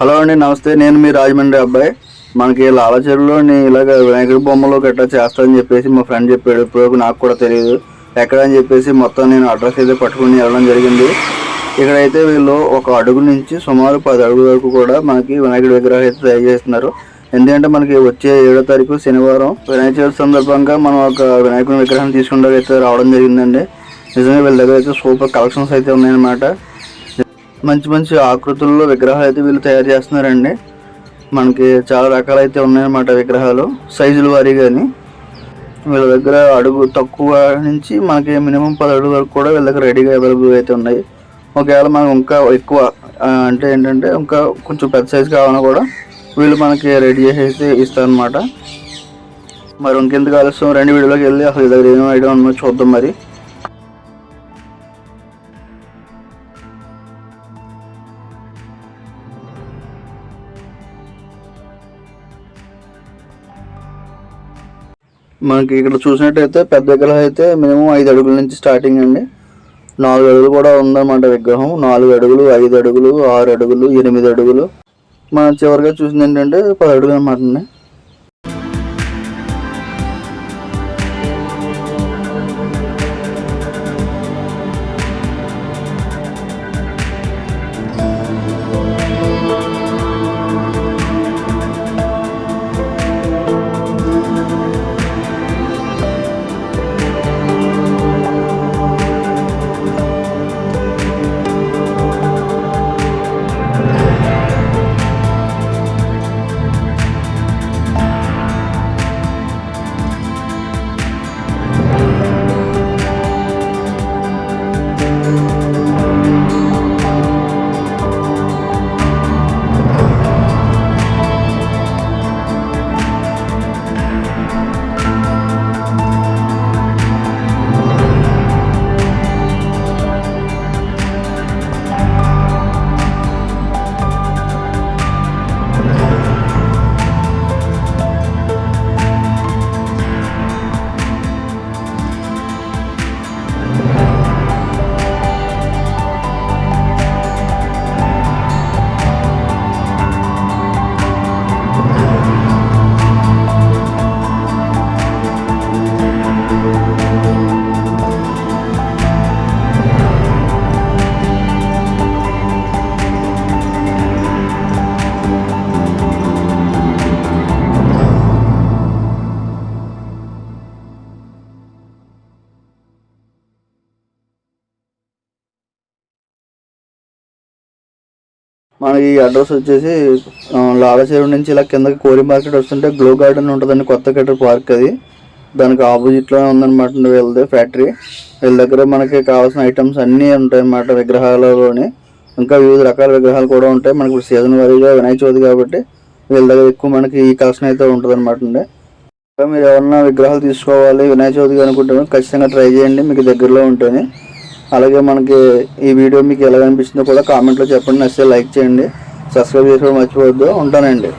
Hello అండి, నమస్తే. నేను మీ రాజమండ్రి అబ్బాయి. మనకి లాలచెరువులో ఇలాగ వినాయకుడి బొమ్మలు గట్రా చేస్తానని చెప్పేసి మా ఫ్రెండ్ చెప్పాడు. ఇప్పుడు నాకు కూడా తెలియదు ఎక్కడ అని చెప్పేసి మొత్తం నేను అడ్రస్ అయితే పట్టుకుని వెళ్ళడం జరిగింది. ఇక్కడైతే వీళ్ళు ఒక అడుగు నుంచి సుమారు 10 అడుగుల వరకు కూడా మనకి వినాయకుడి విగ్రహం అయితే తయారు చేస్తున్నారు. ఎందుకంటే మనకి వచ్చే 7వ తారీఖు శనివారం వినాయక చవితి సందర్భంగా మనం ఒక వినాయకుడి విగ్రహం తీసుకుంటే అయితే రావడం జరిగిందండి. నిజంగా వీళ్ళ దగ్గర అయితే సూపర్ కలెక్షన్స్ అయితే ఉన్నాయన్నమాట. మంచి మంచి ఆకృతుల్లో విగ్రహాలు అయితే వీళ్ళు తయారు చేస్తున్నారండి. మనకి చాలా రకాలైతే ఉన్నాయన్నమాట విగ్రహాలు, సైజుల వారీ. కానీ వీళ్ళ దగ్గర అడుగు తక్కువ నుంచి మనకి మినిమం 10 అడుగుల వరకు కూడా వీళ్ళ దగ్గర రెడీగా అవైలబుల్ అయితే ఉన్నాయి. ఒకవేళ మనం ఇంకా ఎక్కువ అంటే ఏంటంటే ఇంకా కొంచెం పెద్ద సైజు కావాలన్నా కూడా వీళ్ళు మనకి రెడీ చేసి అయితే ఇస్తారనమాట. మరి ఇంకెందుకు ఆలస్యం, 2 వీడియోలోకి వెళ్ళి అసలు వీళ్ళ దగ్గర ఏమేమి ఐడియా ఉన్నో చూద్దాం. మరి మనకి ఇక్కడ చూసినట్టయితే పెద్ద విగ్రహం అయితే మినిమం 5 అడుగుల నుంచి స్టార్టింగ్ అండి. 4 అడుగులు కూడా ఉందన్నమాట విగ్రహం. 4 అడుగులు, 5 అడుగులు, 6 అడుగులు, 8 అడుగులు. మనం చివరిగా చూసింది ఏంటంటే 10 అడుగులు అన్నమాట అండి. మనకి ఈ అడ్రస్ వచ్చేసి లాలచెరువు నుంచి ఇలా కిందకి కోరి మార్కెట్ వస్తుంటే గ్లో గార్డెన్ ఉంటుందండి, కొత్త కట్టర్ పార్క్. అది దానికి ఆపోజిట్లోనే ఉందన్నమాట వీళ్ళది ఫ్యాక్టరీ. వీళ్ళ దగ్గర మనకి కావాల్సిన ఐటమ్స్ అన్నీ ఉంటాయి అన్నమాట విగ్రహాలలోని. ఇంకా వివిధ రకాల విగ్రహాలు కూడా ఉంటాయి. మనకి సీజన్ వారీగా వినాయక చవితి కాబట్టి వీళ్ళ దగ్గర ఎక్కువ మనకి ఈ కలెక్షన్ అయితే ఉంటుంది అనమాట అండి. మీరు ఎవరన్నా విగ్రహాలు తీసుకోవాలి వినాయక చవితికి అనుకుంటే ఖచ్చితంగా ట్రై చేయండి, మీకు దగ్గరలో ఉంటుంది. అలాగే మనకి ఈ వీడియో మీకు ఎలా అనిపించిందో కూడా కామెంట్లో చెప్పండి. నచ్చితే లైక్ చేయండి, సబ్స్క్రైబ్ చేసుకోవడం మర్చిపోవద్దు. ఉంటానండి.